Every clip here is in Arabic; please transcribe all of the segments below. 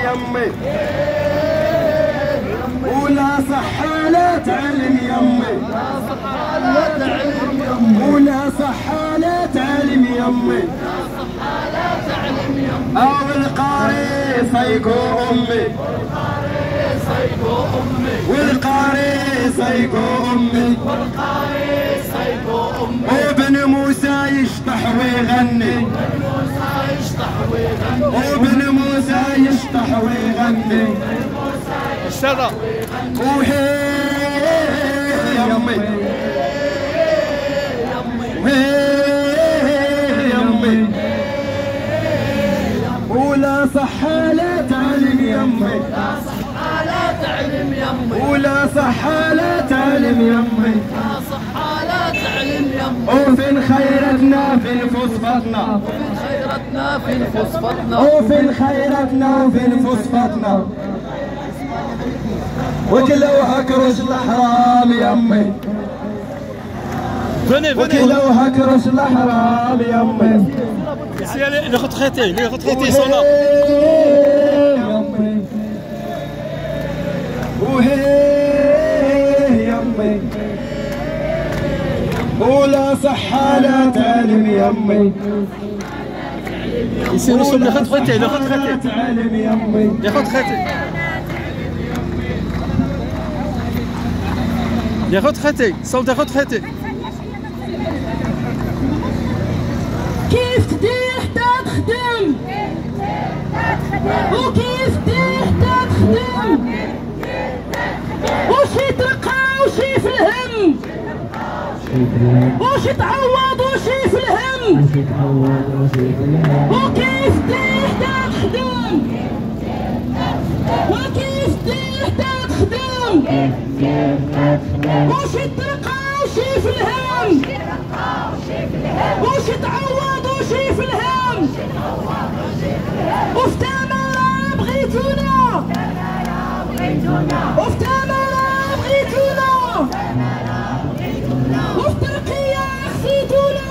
يمي يمي ولا صحة لا تعلم يمي ولا صحة لا تعلم يمي أو القاري صيقو أمي والقاري صيقو أمي وابن موسى يشطح ويغني وابن موسى يشطح ويغني اشتغل وهي يمي وهي يمي ولا صحة لا تعلم يمي ولا صحة لا تعلم يمي وفين خيرتنا فين فصفتنا وفين خيرتنا وفين فصفتنا وكلوها كرش الحرام يمي وكلوها كرش الحرام يمي les retraités sont là. وهي يمي ولا صحة لا تعلم يمي Ici nous sommes les retraités, تعلم يمي les retraités sont des retraités. كيف تدير حتى تخدم وكيف تدير حتى تخدم وشي ترقى وشي في الهم وشي تعوض وشي في الهم وكيف تدير حتى تخدم وكيف تدير حتى تخدم وشي ترقى وشي في الهم وشي تعوض وشي في الهم وفي تمارا بغيتونا وفي تمارا بغيتونا وفي ترقية خسيتونا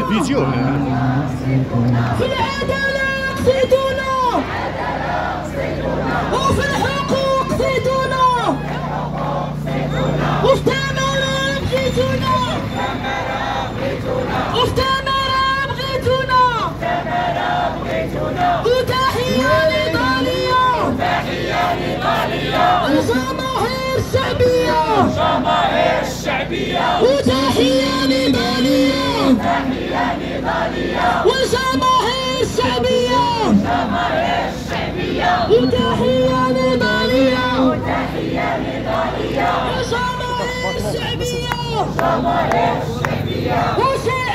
فيديو في العدالة خسيتونا وفي الحقوق خسيتونا وفي تمارا بغيتونا وفي تمارا بغيتونا وتحية لإيطاليا الجماهير الشعبية وتحية لإيطاليا والجماهير الشعبية وتحية لإيطاليا والجماهير الشعبية وشي